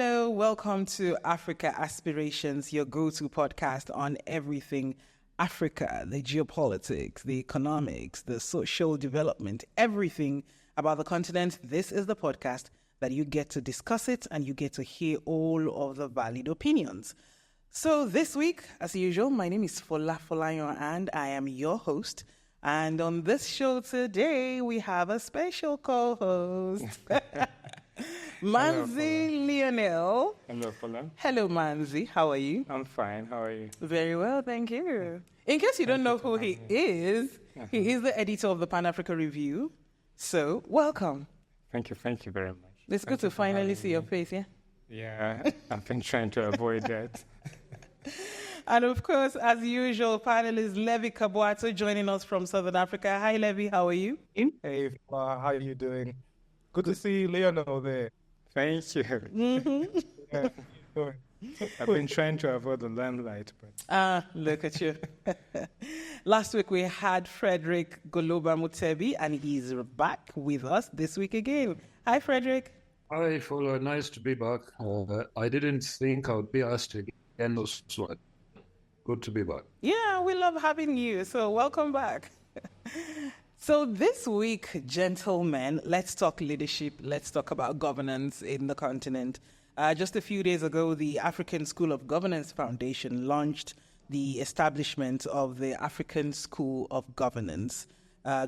Hello, welcome to Africa Aspirations, your go-to podcast on everything Africa, the geopolitics, the economics, the social development, everything about the continent. This is the podcast that you get to discuss it and you get to hear all of the valid opinions. So this week, as usual, my name is Fola Folayon and I am your host. And on this show today, we have a special co-host, Manzi Lionel. Hello, Fola. Hello, Manzi. How are you? I'm fine. How are you? Very well, thank you. In case you don't know who he is, he is the editor of the Pan-Africa Review. So, welcome. Thank you very much. It's good to finally see your face, yeah? Yeah, I've been trying to avoid that. And of course, as usual, panelist Levi Kabwato joining us from Southern Africa. Hi, Levi. How are you? Hey, how are you doing? Good to see Leonel there. Thank you. Mm-hmm. I've been trying to avoid the limelight. But... look at you. Last week, we had Frederick Goloba Mutebi, and he's back with us this week again. Hi, Frederick. Hi, Fola. Nice to be back. I didn't think I would be asked again. So good to be back. Yeah, we love having you. So welcome back. So this week, gentlemen, let's talk leadership. Let's talk about governance in the continent. Just a few days ago, the African School of Governance Foundation launched the establishment of the African School of Governance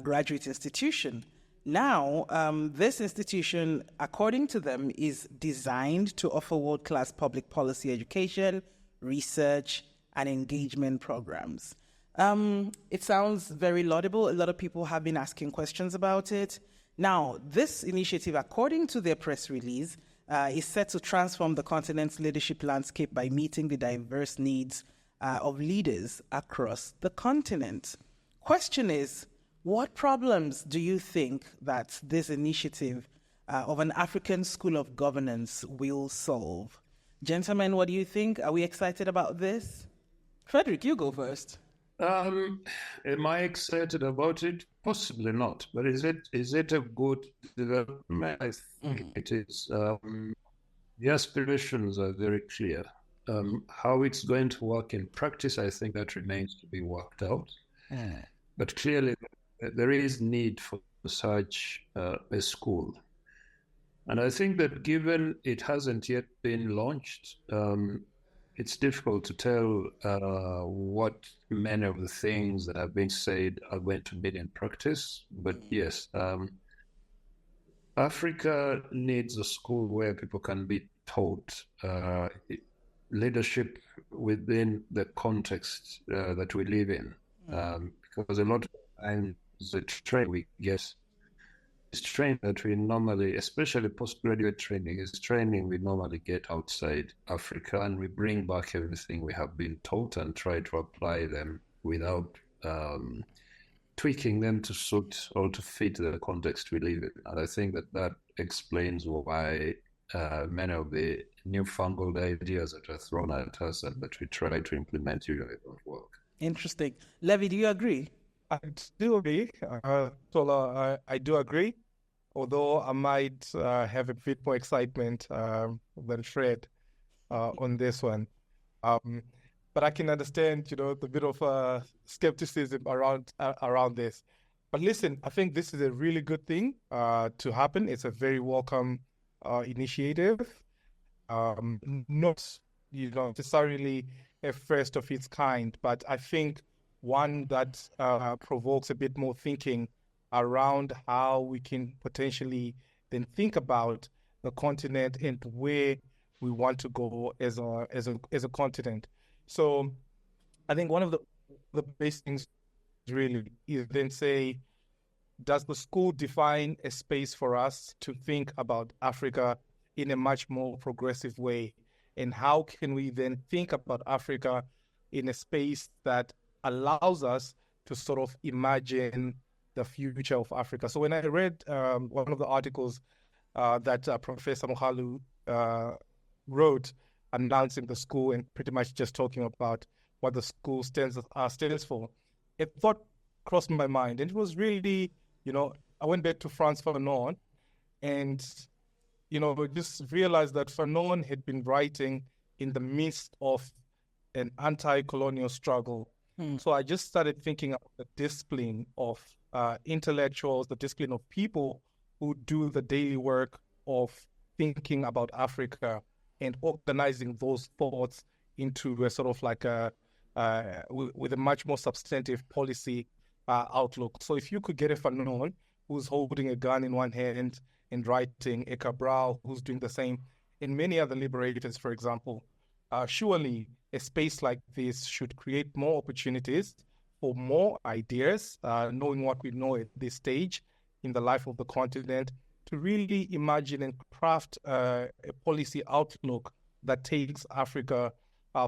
graduate institution. Now, this institution, according to them, is designed to offer world-class public policy education, research, and engagement programs. It sounds very laudable. A lot of people have been asking questions about it. Now, this initiative, according to their press release, is set to transform the continent's leadership landscape by meeting the diverse needs of leaders across the continent. Question is, what problems do you think that this initiative of an African School of Governance will solve? Gentlemen, what do you think? Are we excited about this? Frederick, you go first. Am I excited about it? Possibly not. But is it a good development? I think it is. The aspirations are very clear. How it's going to work in practice, I think that remains to be worked out. But clearly, there is need for such a school. And I think that given it hasn't yet been launched, it's difficult to tell what many of the things that have been said are going to be in practice. But yes, Africa needs a school where people can be taught leadership within the context that we live in. Because a lot of times the training we get is training that we normally, especially postgraduate training, is training we normally get outside Africa, and we bring back everything we have been taught and try to apply them without tweaking them to suit or to fit the context we live in. And I think that explains why many of the newfangled ideas that are thrown at us and that we try to implement usually don't work. Interesting. Levi, do you agree? I do agree. Tola, I do agree. Although I might have a bit more excitement than Fred on this one. But I can understand, the bit of skepticism around this. But listen, I think this is a really good thing to happen. It's a very welcome initiative. Not, necessarily a first of its kind, but I think one that provokes a bit more thinking around how we can potentially then think about the continent and where we want to go as a continent. So I think one of the basic things really is then say, does the school define a space for us to think about Africa in a much more progressive way? And how can we then think about Africa in a space that allows us to sort of imagine the future of Africa? So when I read one of the articles that Professor Mohalu wrote announcing the school and pretty much just talking about what the school stands for, a thought crossed my mind. And it was really, I went back to Frantz Fanon, and, just realized that Fanon had been writing in the midst of an anti-colonial struggle. So I just started thinking of the discipline of intellectuals, the discipline of people who do the daily work of thinking about Africa and organizing those thoughts into a sort of like with a much more substantive policy outlook. So if you could get a Fanon who's holding a gun in one hand and writing, a Cabral who's doing the same, and many other liberators, for example, surely a space like this should create more opportunities for more ideas, knowing what we know at this stage in the life of the continent, to really imagine and craft a policy outlook that takes Africa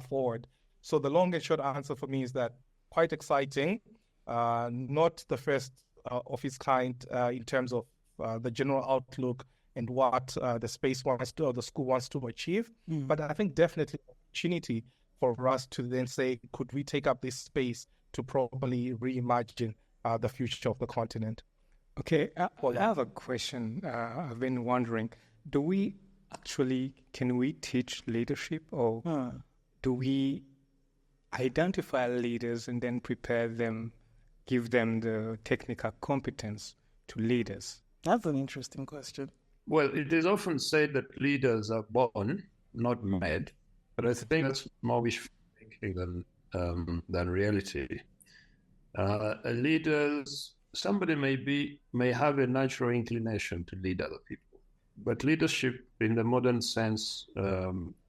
forward. So the long and short answer for me is that quite exciting, not the first of its kind in terms of the general outlook and what the space wants to, or the school wants to achieve. But I think definitely an opportunity for us to then say, could we take up this space to properly reimagine the future of the continent? Okay, I have a question. I've been wondering, can we teach leadership, or do we identify leaders and then prepare them, give them the technical competence to lead us? That's an interesting question. Well, it is often said that leaders are born, not made, but I think that's more wishful thinking than reality. Somebody may have a natural inclination to lead other people, but leadership in the modern sense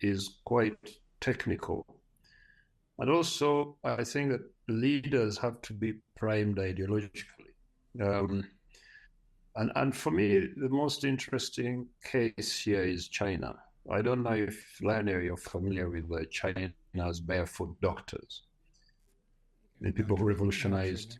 is quite technical. And also, I think that leaders have to be primed ideologically. And for me, the most interesting case here is China. I don't know if, Lionel, you're familiar with China's barefoot doctors, the people who revolutionized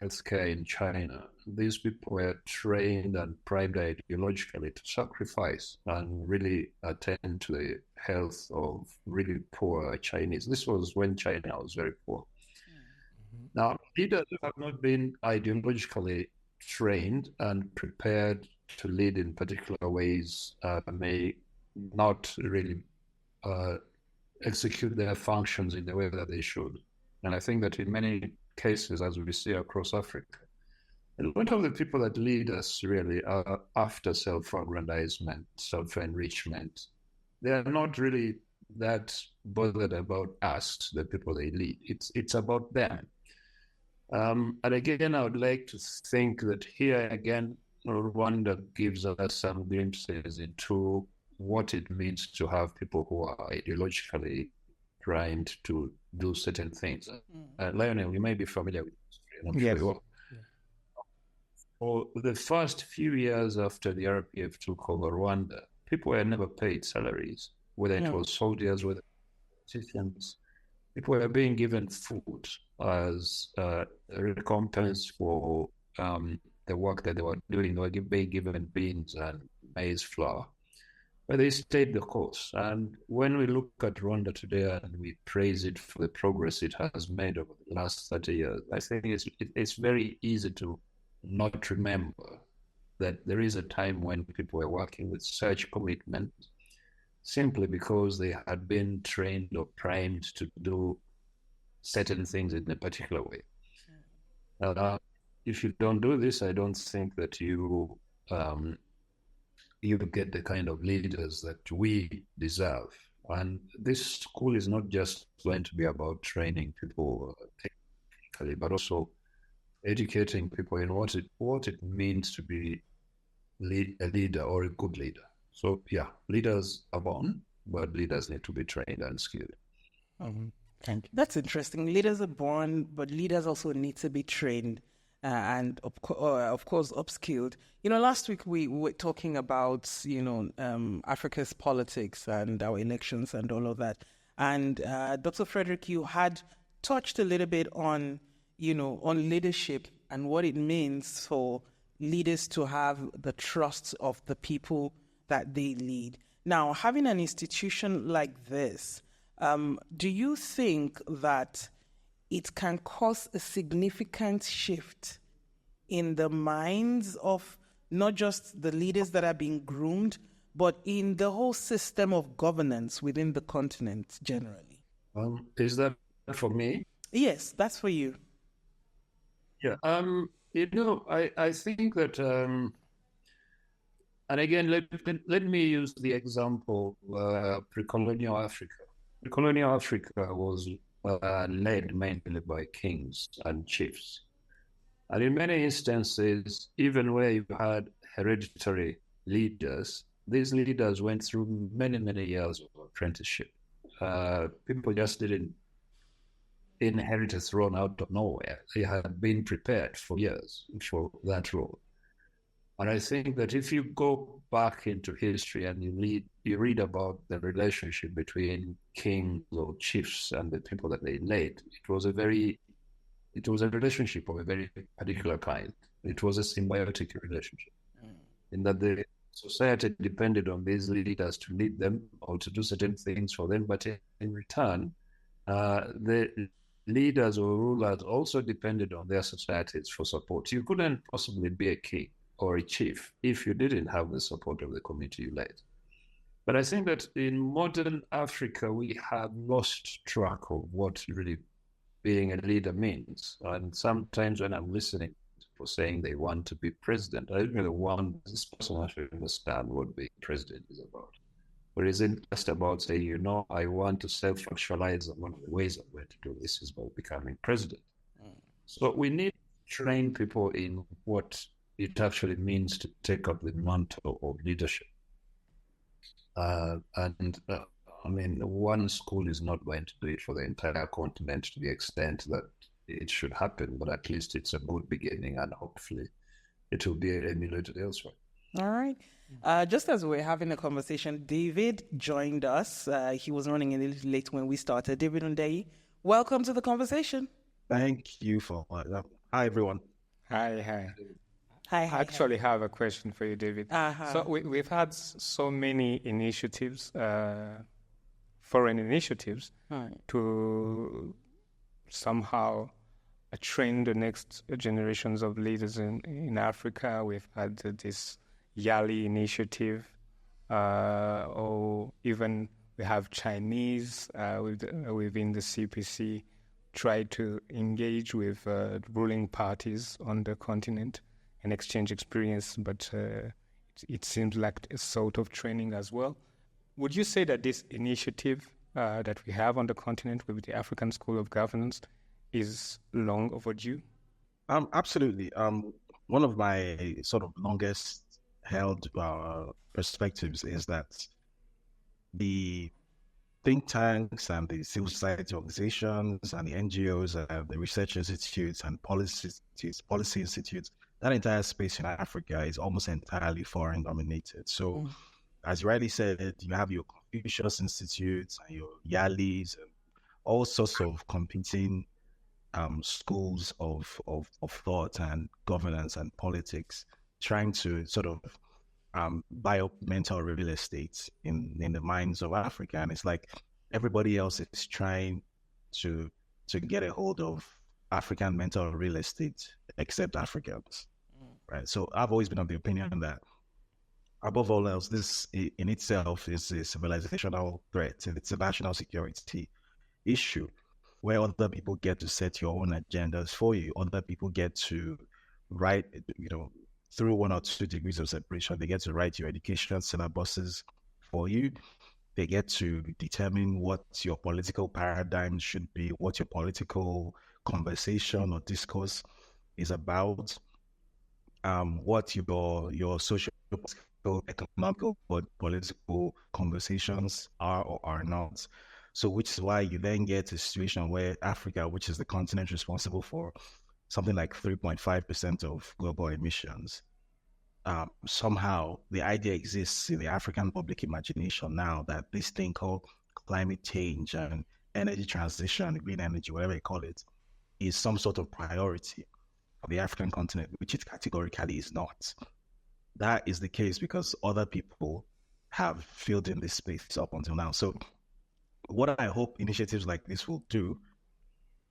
healthcare in China. These people were trained and primed ideologically to sacrifice and really attend to the health of really poor Chinese. This was when China was very poor. Now, leaders who have not been ideologically trained and prepared to lead in particular ways may not really execute their functions in the way that they should. And I think that in many cases, as we see across Africa, a lot of the people that lead us really are after self-aggrandizement, self-enrichment. They are not really that bothered about us, the people they lead. It's about them. And again, I would like to think that here again, Rwanda gives us some glimpses into what it means to have people who are ideologically primed to do certain things. Lionel, you may be familiar with this. Yes. Sure. For the first few years after the RPF took over Rwanda, people were never paid salaries, whether it was soldiers, whether politicians. People were being given food as a recompense for the work that they were doing. They were being given beans and maize flour. But they stayed the course. And when we look at Rwanda today and we praise it for the progress it has made over the last 30 years, I think it's very easy to not remember that there is a time when people were working with such commitment simply because they had been trained or primed to do certain things in a particular way. If you don't do this, I don't think that you get the kind of leaders that we deserve. And this school is not just going to be about training people technically, but also educating people in what it means to be a leader or a good leader. So yeah, leaders are born, but leaders need to be trained and skilled. Thank you. That's interesting. Leaders are born, but leaders also need to be trained and, of course, upskilled. Last week we were talking about, Africa's politics and our elections and all of that. And Dr. Frederick, you had touched a little bit on leadership and what it means for leaders to have the trust of the people that they lead. Now, having an institution like this, do you think that it can cause a significant shift in the minds of not just the leaders that are being groomed, but in the whole system of governance within the continent generally? Is that for me? Yes, that's for you. Yeah. I think that, and again, let me use the example pre-colonial Africa. Pre-colonial Africa was led mainly by kings and chiefs. And in many instances, even where you had hereditary leaders, these leaders went through many, many years of apprenticeship. People just didn't inherit a throne out of nowhere. They had been prepared for years for that role. And I think that if you go back into history and you read about the relationship between kings or chiefs and the people that they led, it was a relationship of a very particular kind. It was a symbiotic relationship, in that the society depended on these leaders to lead them or to do certain things for them, but in return, the leaders or rulers also depended on their societies for support. You couldn't possibly be a king or a chief if you didn't have the support of the community you led. But I think that in modern Africa, we have lost track of what really being a leader means. And sometimes when I'm listening to people saying they want to be president, I really want this person to understand what being president is about. Or is it just about saying, I want to self-actualize, and one of the ways I'm going to do this is by becoming president. So we need to train people in what it actually means to take up the mantle of leadership. One school is not going to do it for the entire continent to the extent that it should happen, but at least it's a good beginning, and hopefully it will be emulated elsewhere. All right. Just as we're having a conversation, David joined us. He was running a little late when we started. David Ndei, welcome to the conversation. Thank you for hi, everyone. Hi. Hi. I actually have a question for you, David. So we've had so many initiatives, foreign initiatives, to somehow train the next generations of leaders in Africa. We've had this Yali initiative, or even we have Chinese within the CPC try to engage with ruling parties on the continent and exchange experience, but it seems like a sort of training as well. Would you say that this initiative that we have on the continent with the African School of Governance is long overdue? Absolutely. One of my sort of longest held perspectives is that the think tanks and the civil society organizations and the NGOs, the research institutes and policy institutes, that entire space in Africa is almost entirely foreign dominated. So, as you rightly said, you have your Confucius Institutes and your Yalis and all sorts of competing schools of thought and governance and politics trying to sort of buy up mental real estate in the minds of Africa. And it's like everybody else is trying to get a hold of African mental real estate except Africans, right? So I've always been of the opinion that above all else, this in itself is a civilizational threat, and it's a national security issue where other people get to set your own agendas for you. Other people get to write, through 1 or 2 degrees of separation, they get to write your education syllabuses for you. They get to determine what your political paradigm should be, what your political conversation or discourse is about, what your social, economic, or political conversations are or are not. So which is why you then get a situation where Africa, which is the continent responsible for something like 3.5% of global emissions, somehow the idea exists in the African public imagination now that this thing called climate change and energy transition, green energy, whatever you call it, is some sort of priority for the African continent, which it categorically is not. That is the case because other people have filled in this space up until now. So what I hope initiatives like this will do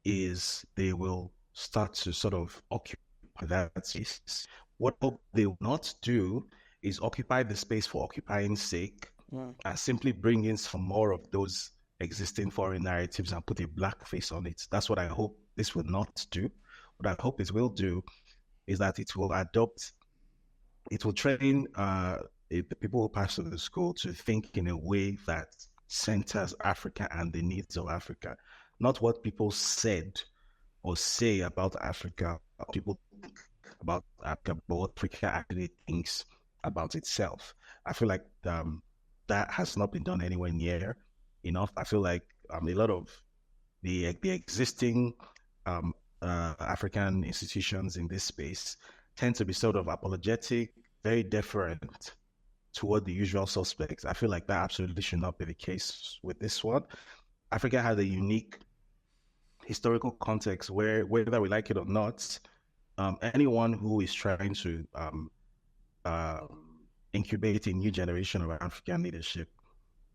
is they will start to sort of occupy that space What I hope they will not do is occupy the space for occupying sake and simply bring in some more of those existing foreign narratives and put a black face on it. That's what I hope this will not do. What I hope it will do is that it will train the people who pass through the school to think in a way that centers Africa and the needs of Africa, not what people said or say about Africa, people think about Africa, but what Africa actually thinks about itself. I feel like that has not been done anywhere near enough. I feel like a lot of the existing African institutions in this space tend to be sort of apologetic, very deferent toward the usual suspects. I feel like that absolutely should not be the case with this one. Africa has a unique historical context where, whether we like it or not, anyone who is trying to incubate a new generation of African leadership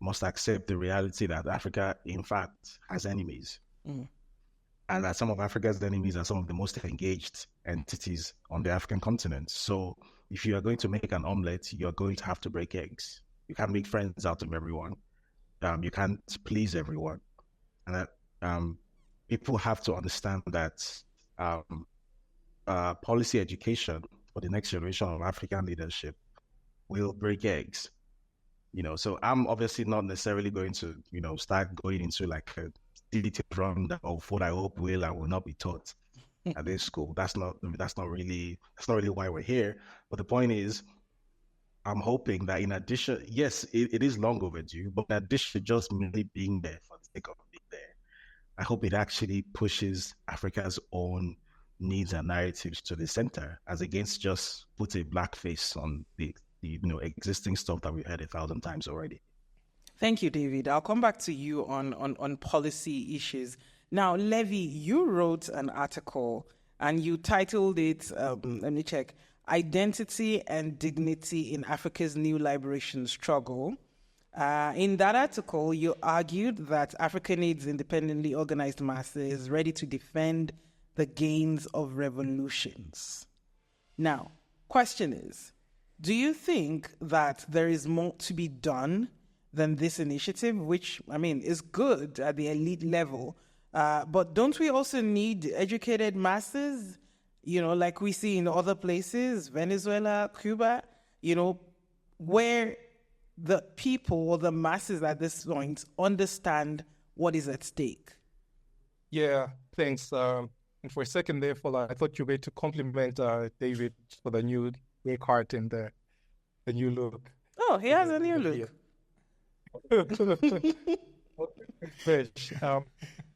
must accept the reality that Africa, in fact, has enemies. And that some of Africa's enemies are some of the most engaged entities on the African continent. So if you are going to make an omelette, you're going to have to break eggs. You can't make friends out of everyone. You can't please everyone. And that people have to understand that policy education for the next generation of African leadership will break eggs. So I'm obviously not necessarily going to, start going into like a detailed rundown of what I hope will and will not be taught at this school. That's not really why we're here. But the point is, I'm hoping that in addition, yes, it is long overdue, but in addition to just merely being there for the sake of being there, I hope it actually pushes Africa's own needs and narratives to the center, as against just put a black face on the existing stuff that we've heard 1,000 times already. Thank you, David. I'll come back to you on policy issues. Now, Levy, you wrote an article and you titled it, let me check, Identity and Dignity in Africa's New Liberation Struggle. In that article, you argued that Africa needs independently organized masses ready to defend the gains of revolutions. Now, question is, do you think that there is more to be done than this initiative, which, is good at the elite level, but don't we also need educated masses, like we see in other places, Venezuela, Cuba, where the people or the masses at this point understand what is at stake? Yeah, thanks. And for a second there, I thought you were to compliment David for the new haircut and the new look. Oh, he has a new look. Fresh.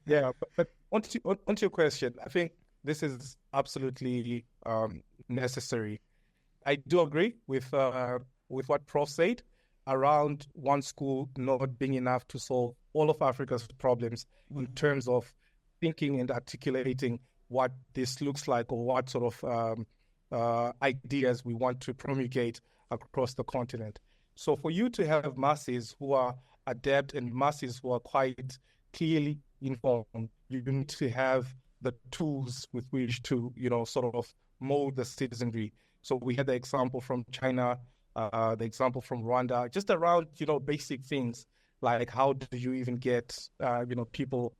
But onto your question, I think this is absolutely necessary. I do agree with what Prof said around one school not being enough to solve all of Africa's problems in terms of thinking and articulating what this looks like or what sort of ideas we want to promulgate across the continent. So for you to have masses who are adept and masses who are quite clearly informed, you need to have the tools with which to, sort of mold the citizenry. So we had the example from China, the example from Rwanda, just around, basic things like how do you even get, people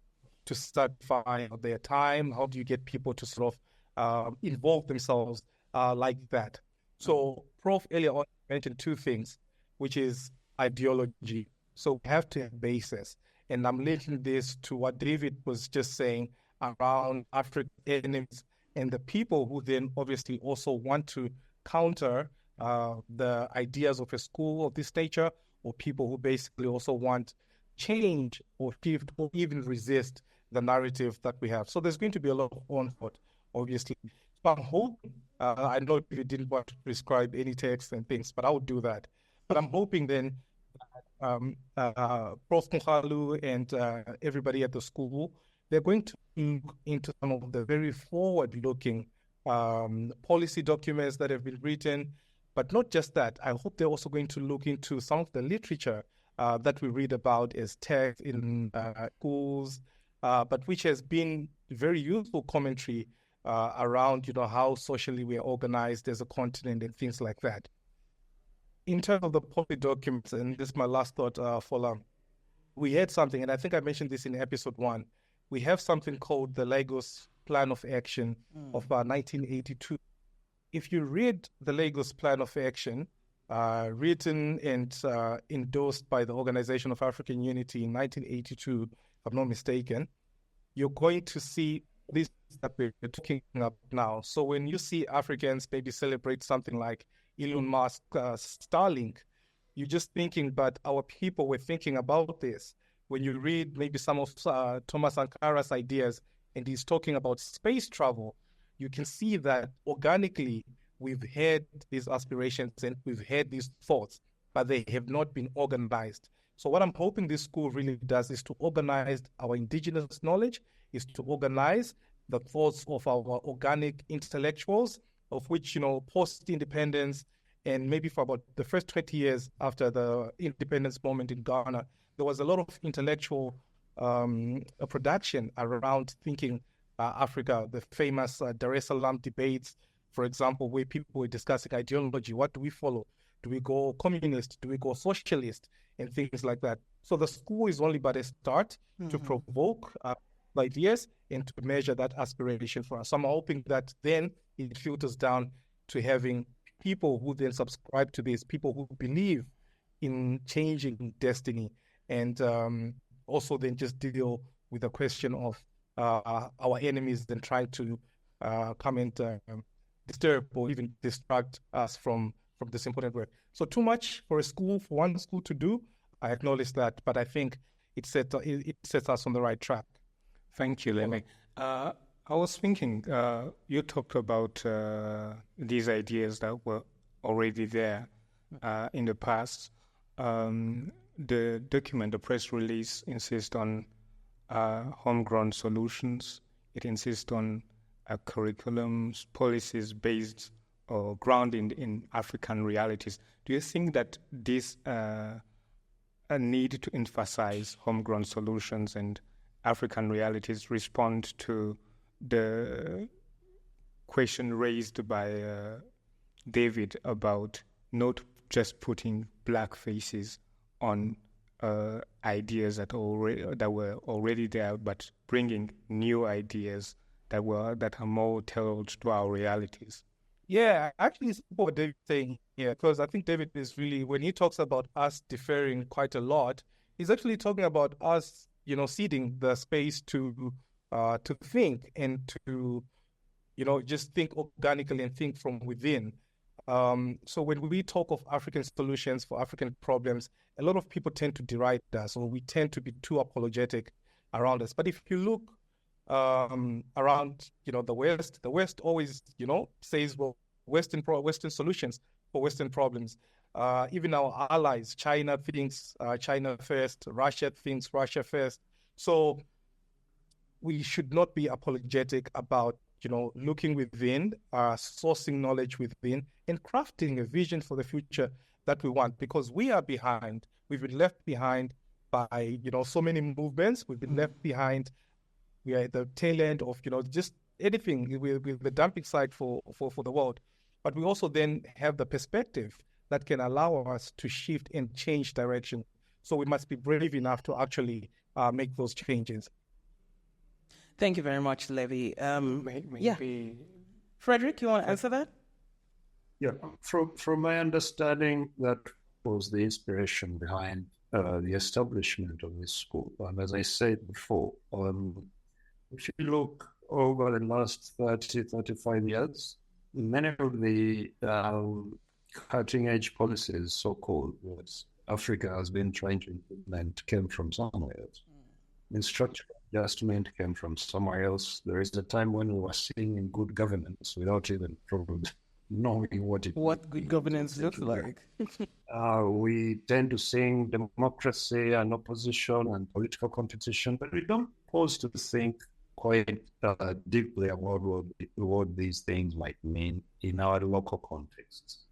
to certify their time? How do you get people to sort of involve themselves like that? So Prof earlier on mentioned two things, which is ideology. So we have to have basis. And I'm linking this to what David was just saying around African enemies and the people who then obviously also want to counter the ideas of a school of this nature, or people who basically also want change or shift or even resist the narrative that we have. So there's going to be a lot of onslaught, obviously. So I'm hoping, I know you didn't want to prescribe any text and things, but I would do that. But I'm hoping then Prof. Mukhalu and everybody at the school, they're going to look into some of the very forward-looking policy documents that have been written. But not just that, I hope they're also going to look into some of the literature that we read about as text in schools, but which has been very useful commentary around, how socially we are organized as a continent and things like that. In terms of the policy documents, and this is my last thought, Fola, we had something, and I think I mentioned this in episode 1. We have something called the Lagos Plan of Action of 1982. If you read the Lagos Plan of Action, written and endorsed by the Organization of African Unity in 1982, if I'm not mistaken, you're going to see this that we're talking about now. So when you see Africans maybe celebrate something like Elon Musk, Starlink, you're just thinking, but our people were thinking about this. When you read maybe some of Thomas Sankara's ideas, and he's talking about space travel, you can see that organically we've had these aspirations and we've had these thoughts, but they have not been organized. So what I'm hoping this school really does is to organize our indigenous knowledge, is to organize the thoughts of our organic intellectuals, of which, post-independence, and maybe for about the first 20 years after the independence moment in Ghana, there was a lot of intellectual production around thinking Africa, the famous Dar es Salaam debates, for example, where people were discussing ideology. What do we follow? Do we go communist? Do we go socialist? And things like that. So the school is only but a start to provoke ideas and to measure that aspiration for us. So I'm hoping that then it filters down to having people who then subscribe to this, people who believe in changing destiny, and also then just deal with the question of our enemies and try to come and disturb or even distract us from this important work. So too much for one school to do. I acknowledge that, but I think it sets us on the right track. Thank you, Leme. I was thinking, you talked about these ideas that were already there in the past. The document, the press release, insists on homegrown solutions. It insists on curriculums, policies based or grounded in African realities. Do you think that this a need to emphasize homegrown solutions and African realities respond to the question raised by David about not just putting black faces on ideas that were already there, but bringing new ideas that are more tailored to our realities? Yeah, actually, it's what David's saying here, because I think David is really, when he talks about us differing quite a lot, he's actually talking about us, ceding the space to think and to, just think organically and think from within. So when we talk of African solutions for African problems, a lot of people tend to deride us, or we tend to be too apologetic around us. But if you look around, the West always, says, well, Western solutions for Western problems. Even our allies, China thinks China first, Russia thinks Russia first. So we should not be apologetic about, looking within, sourcing knowledge within, and crafting a vision for the future that we want, because we are behind. We've been left behind by, so many movements. We've been left behind. We are at the tail end of, just anything with the dumping site for the world. But we also then have the perspective that can allow us to shift and change direction. So we must be brave enough to actually make those changes. Thank you very much, Levi. Yeah. Frederick, you want to answer that? Yeah, from my understanding, that was the inspiration behind the establishment of this school. And as I said before, if you look over the last 30, 35 years, many of the cutting-edge policies, so-called, that Africa has been trying to implement came from somewhere else. Structural adjustment came from somewhere else. There is a time when we were seeing good governance without even probably knowing what good governance looks like. We tend to sing democracy and opposition and political competition, but we don't pause to think quite deeply about what these things might mean in our local contexts.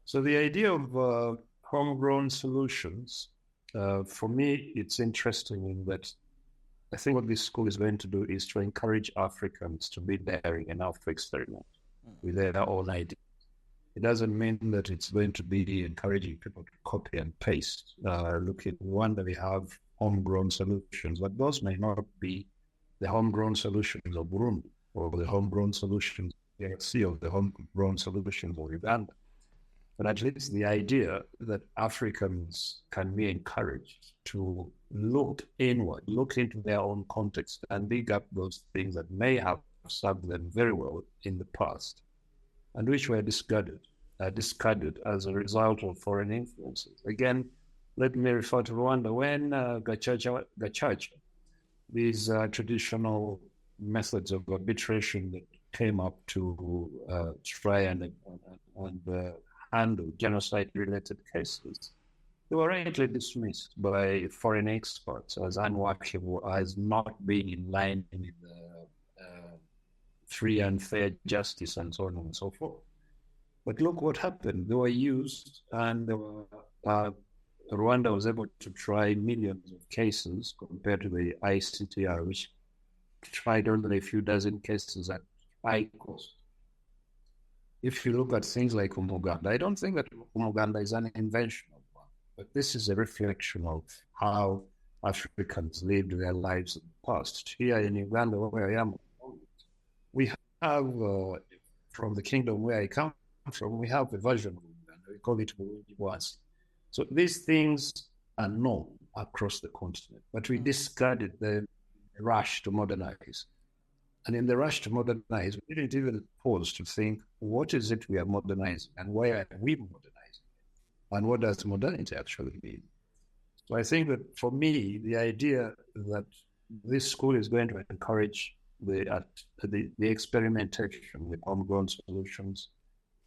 So the idea of homegrown solutions, for me, it's interesting in that I think what this school is going to do is to encourage Africans to be daring enough to experiment with their own ideas. It doesn't mean that it's going to be encouraging people to copy and paste. Look, in Rwanda, we have homegrown solutions, but those may not be the homegrown solutions of Burundi or the homegrown solutions of ASG or the homegrown solutions of Uganda. But at least the idea that Africans can be encouraged to look inward, look into their own context and dig up those things that may have served them very well in the past and which were discarded as a result of foreign influences. Again, let me refer to Rwanda. When Gacaca, these traditional methods of arbitration that came up to try and handle genocide-related cases, they were rightly dismissed by foreign experts as unworkable, as not being in line with free and fair justice and so on and so forth. But look what happened. They were used, and Rwanda was able to try millions of cases compared to the ICTR, which tried only a few dozen cases at high cost. If you look at things like Umuganda, I don't think that Umuganda is an invention of one, but this is a reflection of how Africans lived their lives in the past. Here in Uganda, where I am, we have, from the kingdom where I come from, we have a version of Uganda. We call it Burundi. So these things are known across the continent, but we discarded the rush to modernize. And in the rush to modernize, we didn't even pause to think, what is it we are modernizing and why are we modernizing? And what does modernity actually mean? So I think that for me, the idea that this school is going to encourage the experimentation with homegrown solutions,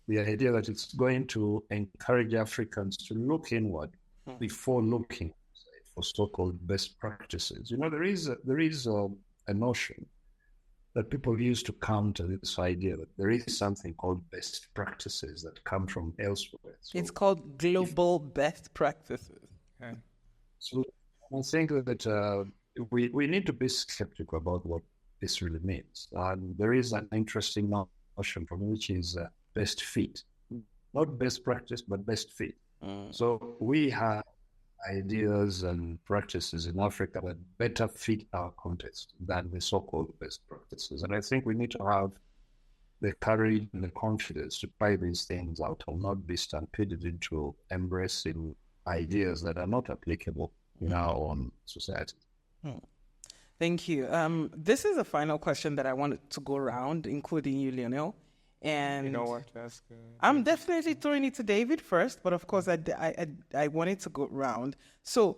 the idea that it's going to encourage Africans to look inward before looking for so-called best practices. You know, there is a notion that people use to counter this idea that there is something called best practices that come from elsewhere. So it's called global best practices. Okay. So I think that we need to be skeptical about what this really means. And there is an interesting notion from which is best fit. Not best practice, but best fit. So we have ideas and practices in Africa that better fit our context than the so-called best practices. And I think we need to have the courage and the confidence to try these things out and not be stampeded into embracing ideas that are not applicable in our own society. Thank you. This is a final question that I wanted to go around, including you, Lionel. And you know what to ask? I'm definitely throwing it to David first, but of course I wanted to go round. So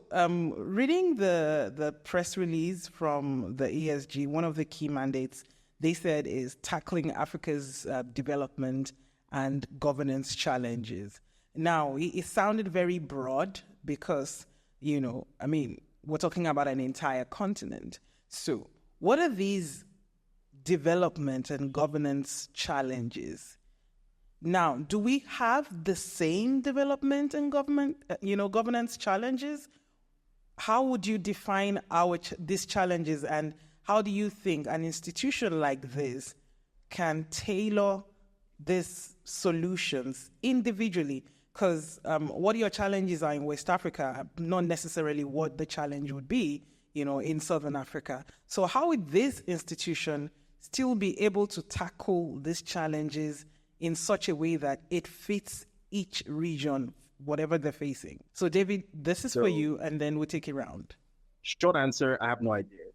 reading the press release from the ASG, one of the key mandates they said is tackling Africa's development and governance challenges. Now, it sounded very broad because, we're talking about an entire continent. So what are these development and governance challenges? Now, do we have the same development and governance challenges? How would you define these challenges, and how do you think an institution like this can tailor these solutions individually? Because what your challenges are in West Africa, not necessarily what the challenge would be, in Southern Africa. So how would this institution still be able to tackle these challenges in such a way that it fits each region, whatever they're facing? So, David, this is for you, and then we'll take it round. Short answer, I have no idea.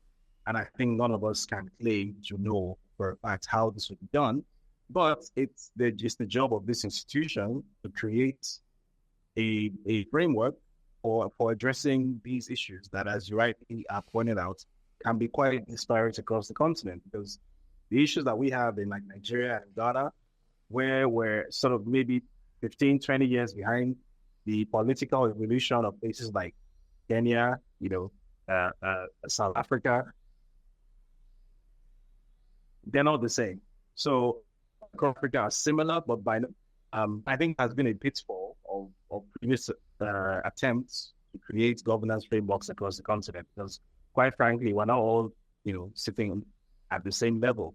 And I think none of us can claim to know for a fact how this will be done. But it's the job of this institution to create a framework for addressing these issues that, as you rightly pointed out, can be quite disparate across the continent, because the issues that we have in like Nigeria and Ghana, where we're sort of maybe 15, 20 years behind the political evolution of places like Kenya, South Africa, they're not the same. So Africa are similar, but I think has been a pitfall of previous attempts to create governance frameworks across the continent, because quite frankly, we're not all, sitting at the same level.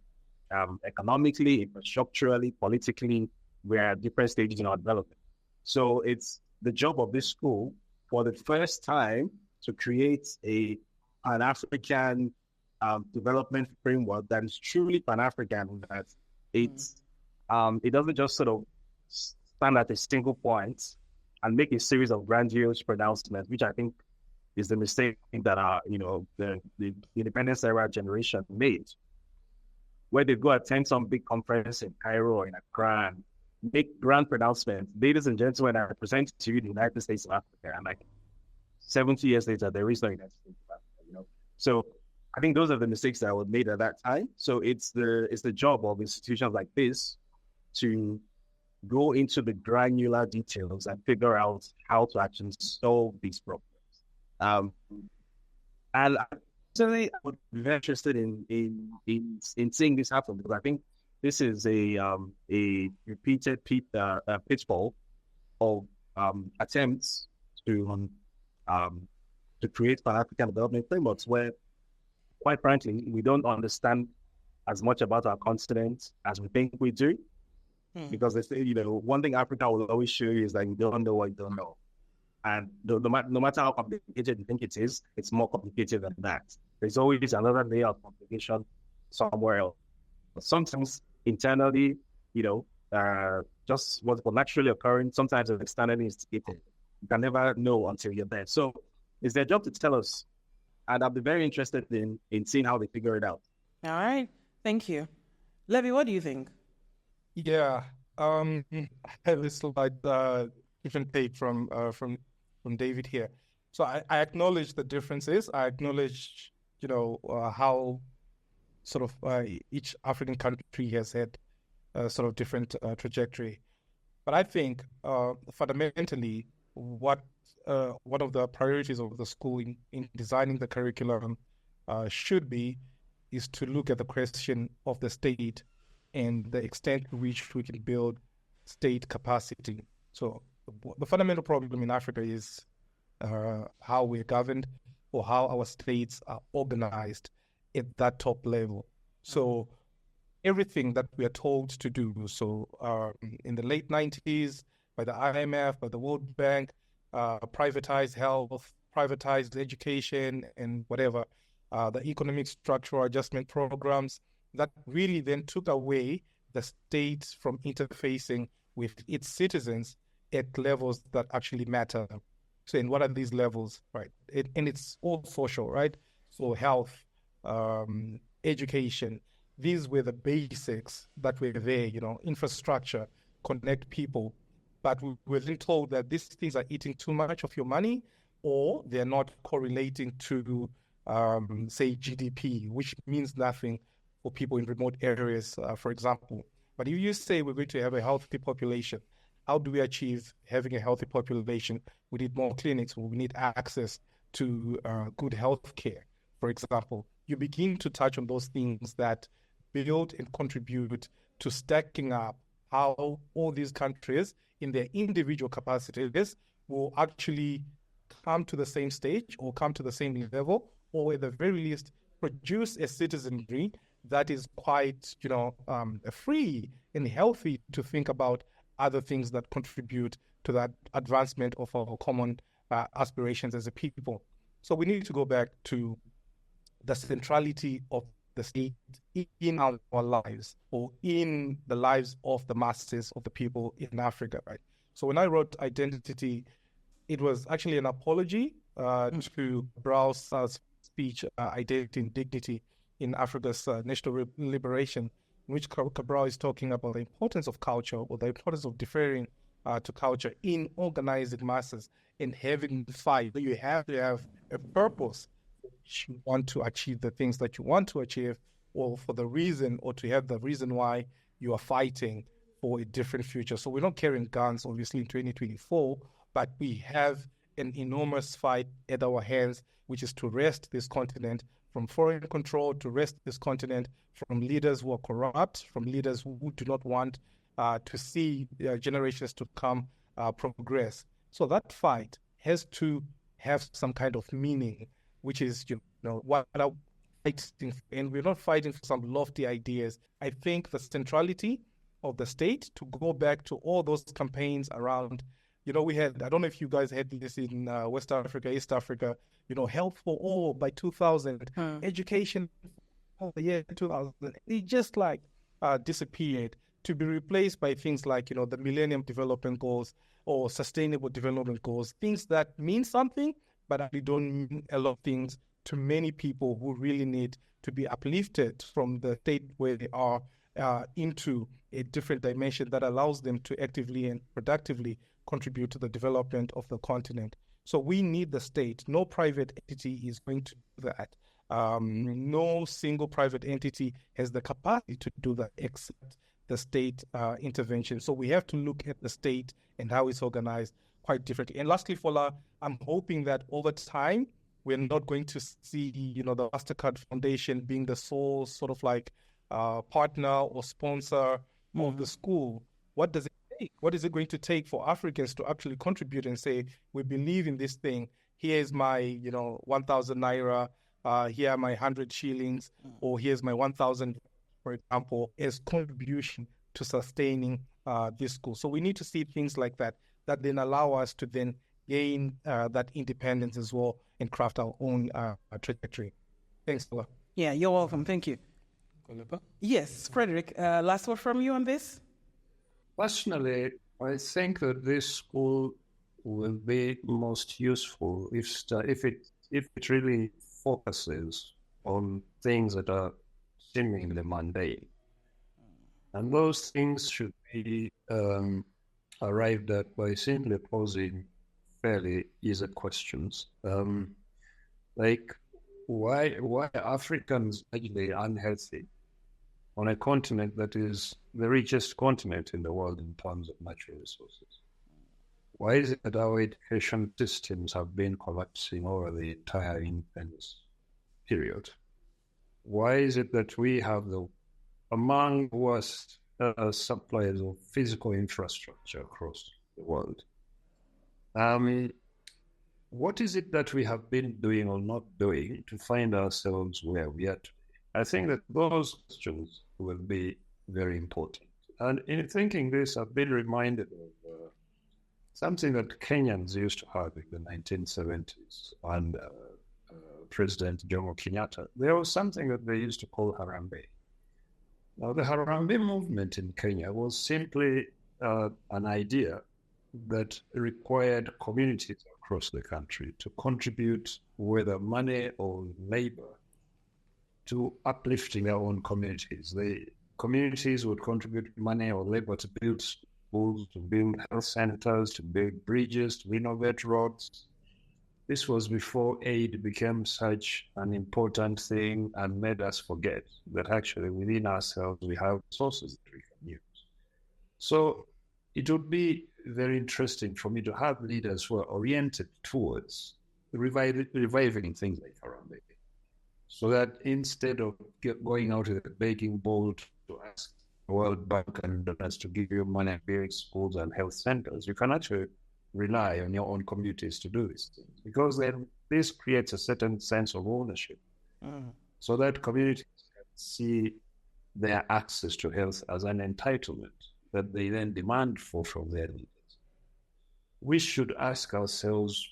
Economically, infrastructurally, politically, we're at different stages in our development. So it's the job of this school for the first time to create an African development framework that is truly Pan-African, that it doesn't just sort of stand at a single point and make a series of grandiose pronouncements, which I think is the mistake that the independence era generation made, where they go attend some big conference in Cairo or in Accra and make grand pronouncements. Ladies and gentlemen, I represent to you the United States of Africa. And like 70 years later, there is no United States of Africa, So I think those are the mistakes that were made at that time. So it's the job of institutions like this to go into the granular details and figure out how to actually solve these problems. And certainly I would be very interested in seeing this happen, because I think this is a repeated pitfall of attempts to create Pan-African development frameworks where, quite frankly, we don't understand as much about our continent as we think we do. Because they say, one thing Africa will always show you is that you don't know what you don't know. And no matter how complicated you think it is, it's more complicated than that. There's always another layer of complication somewhere else. But sometimes internally, just what's naturally occurring, sometimes it's externally instigated. You can never know until you're there. So it's their job to tell us. And I'll be very interested in seeing how they figure it out. All right. Thank you. Levy, what do you think? Yeah, I have a slight different take from David here. So I acknowledge the differences. I acknowledge, how sort of each African country has had sort of different trajectory. But I think fundamentally, what one of the priorities of the school in designing the curriculum should be is to look at the question of the state and the extent to which we can build state capacity. So the fundamental problem in Africa is how we're governed, or how our states are organized at that top level. So everything that we are told to do, so in the late 90s, by the IMF, by the World Bank, privatize health, privatize education, and whatever, the economic structural adjustment programs, that really then took away the state from interfacing with its citizens at levels that actually matter. So, and what are these levels, right? And it's all social, right? So health, education, these were the basics that were there, infrastructure, connect people. But we were then told that these things are eating too much of your money, or they're not correlating to, say, GDP, which means nothing for people in remote areas, for example. But if you say we're going to have a healthy population, how do we achieve having a healthy population? We need more clinics. We need access to good health care, for example. You begin to touch on those things that build and contribute to stacking up how all these countries in their individual capacities will actually come to the same stage or come to the same level, or at the very least produce a citizenry that is quite, free and healthy to think about other things that contribute to that advancement of our common aspirations as a people. So we need to go back to the centrality of the state in our lives, or in the lives of the masses of the people in Africa, right? So when I wrote Identity, it was actually an apology to Brow's speech, Identity and Dignity in Africa's national liberation, in which Cabral is talking about the importance of culture, or the importance of deferring to culture in organizing masses and having the fight. You have to have a purpose which you want to achieve the things that you want to achieve, or for the reason, or to have the reason why you are fighting for a different future. So we're not carrying guns, obviously, in 2024, but we have an enormous fight at our hands, which is to wrest this continent from foreign control, to wrest this continent from leaders who are corrupt, from leaders who do not want to see generations to come progress. So that fight has to have some kind of meaning, which is, what are fighting for? And we're not fighting for some lofty ideas. I think the centrality of the state to go back to all those campaigns around, we had, I don't know if you guys had this in West Africa, East Africa, health for all by 2000, education for the year 2000. It just disappeared to be replaced by things like, the Millennium Development Goals or Sustainable Development Goals, things that mean something, but actually don't mean a lot of things to many people who really need to be uplifted from the state where they are into a different dimension that allows them to actively and productively contribute to the development of the continent. So we need the state. No private entity is going to do that. No single private entity has the capacity to do that except the state intervention. So we have to look at the state and how it's organized quite differently. And lastly, Fola, I'm hoping that over time, we're not going to see, the MasterCard Foundation being the sole sort of partner or sponsor of the school. What does it take? What is it going to take for Africans to actually contribute and say, we believe in this thing. Here's my, 1,000 naira. Here are my 100 shillings, or here's my 1,000, for example, as contribution to sustaining this school. So we need to see things like that then allow us to then gain that independence as well and craft our own trajectory. Thanks, Ola. Yeah, you're welcome. Thank you. Yes, Frederick, last word from you on this? Personally, I think that this school will be most useful if it really focuses on things that are seemingly mundane. And those things should be arrived at by simply posing fairly easy questions. Like, why are Africans actually unhealthy on a continent that is the richest continent in the world in terms of natural resources? Why is it that our education systems have been collapsing over the entire independence period? Why is it that we have among the worst suppliers of physical infrastructure across the world? What is it that we have been doing or not doing to find ourselves where we are today? I think that those questions will be very important. And in thinking this, I've been reminded of something that Kenyans used to have in the 1970s and President Jomo Kenyatta. There was something that they used to call Harambee. Now, the Harambee movement in Kenya was simply an idea that required communities across the country to contribute, whether money or labor, to uplifting their own communities. The communities would contribute money or labor to build schools, to build health centers, to build bridges, to renovate roads. This was before aid became such an important thing and made us forget that actually within ourselves we have sources that we can use. So it would be very interesting for me to have leaders who are oriented towards reviving things like Harambee, so that instead of going out with a begging bowl to ask the World Bank and donors to give you money to build schools and health centers, you can actually rely on your own communities to do these things, because then this creates a certain sense of ownership, so that communities can see their access to health as an entitlement that they then demand from their leaders. We should ask ourselves,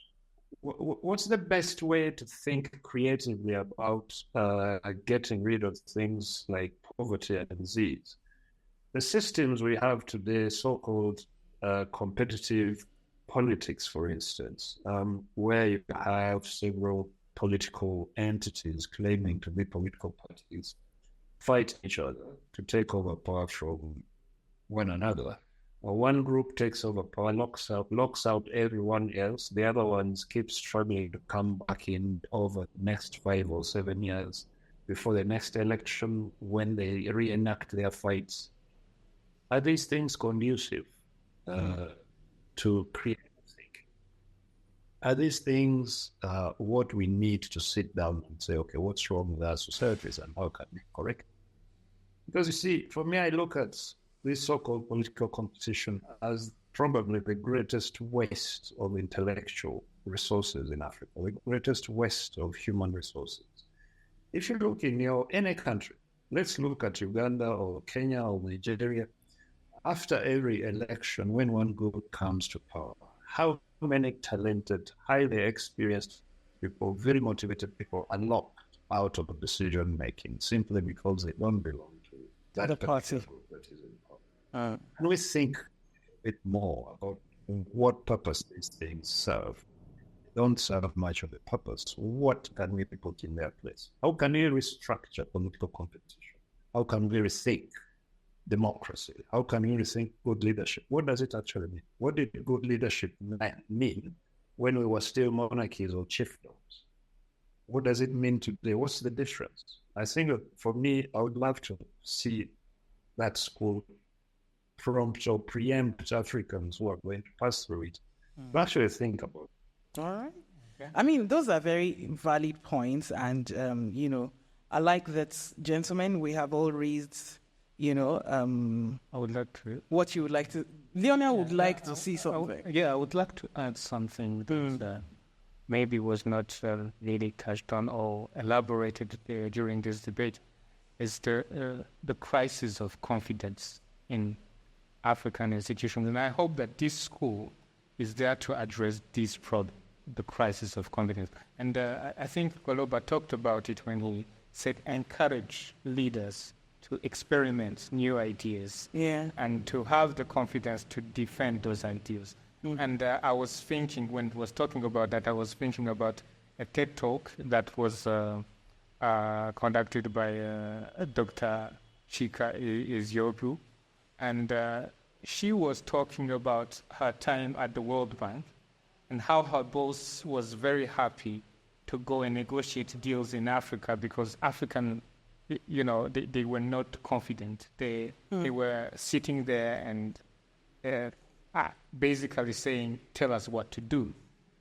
what's the best way to think creatively about getting rid of things like poverty and disease? The systems we have today, so-called competitive politics, for instance, where you have several political entities claiming to be political parties fight each other to take over power from one another. One group takes over power, locks out everyone else. The other ones keep struggling to come back in over the next 5 or 7 years before the next election when they reenact their fights. Are these things conducive to creative thinking? Are these things what we need to sit down and say, okay, what's wrong with our societies and how can we correct it? Because you see, for me, I look at this so-called political competition as probably the greatest waste of intellectual resources in Africa, the greatest waste of human resources. if you look in any country, let's look at Uganda or Kenya or Nigeria, after every election, when one group comes to power, how many talented, highly experienced people, very motivated people are locked out of decision making simply because they don't belong to that party group that is in power. And we think a bit more about what purpose these things serve. They don't serve much of a purpose. What can we put in their place? How can we restructure political competition? How can we rethink democracy? How can we rethink good leadership? What does it actually mean? What did good leadership mean when we were still monarchies or chiefdoms? What does it mean today? What's the difference? I think for me, I would love to see that school prompt or preempt Africans who are going to pass through it to actually think about it. All right. Okay. I mean, those are very valid points. And, I like that, gentlemen, we have all raised, I would like to. What you would like to. Lionel would like to see something. I would like to add something that maybe was not really touched on or elaborated during this debate. Is the crisis of confidence in African institutions. And I hope that this school is there to address this problem, the crisis of confidence. And I think Goloba talked about it when he said encourage leaders to experiment new ideas and to have the confidence to defend those ideas. And I was thinking, when he was talking about that, I was thinking about a TED Talk that was conducted by Dr. Chika Eziogu. And she was talking about her time at the World Bank and how her boss was very happy to go and negotiate deals in Africa because African, they were not confident. They were sitting there and basically saying, tell us what to do.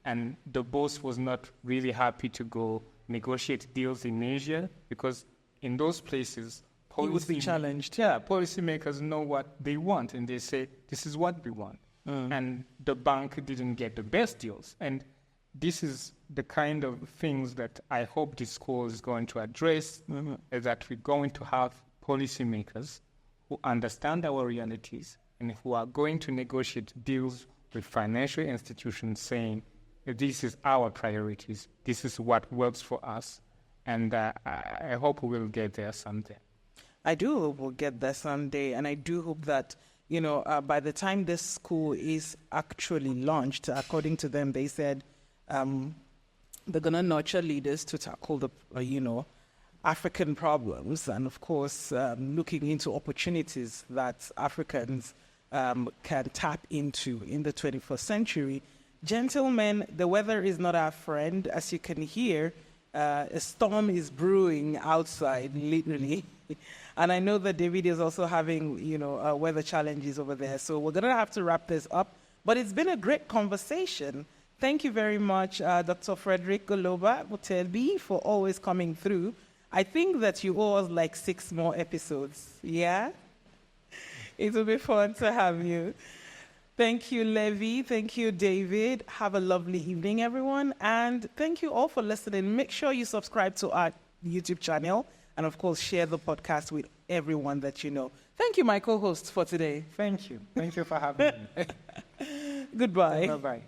And the boss was not really happy to go negotiate deals in Asia because in those places, he would be challenged. Yeah, policymakers know what they want and they say, this is what we want. And the bank didn't get the best deals. And this is the kind of things that I hope this school is going to address, is that we're going to have policymakers who understand our realities and who are going to negotiate deals with financial institutions saying, this is our priorities, this is what works for us, and I hope we will get there someday. I do hope we'll get there someday, and I do hope that, by the time this school is actually launched, according to them, they said they're going to nurture leaders to tackle the, African problems, and of course, looking into opportunities that Africans can tap into in the 21st century. Gentlemen, the weather is not our friend. As you can hear, a storm is brewing outside, literally. And I know that David is also having, weather challenges over there. So we're going to have to wrap this up. But it's been a great conversation. Thank you very much, Dr. Frederick Goloba Mutelbi, for always coming through. I think that you owe us like 6 more episodes. Yeah? It will be fun to have you. Thank you, Levi. Thank you, David. Have a lovely evening, everyone. And thank you all for listening. Make sure you subscribe to our YouTube channel. And, of course, share the podcast with everyone that you know. Thank you, my co-hosts, for today. Thank you. Thank you for having me. Goodbye. Bye-bye.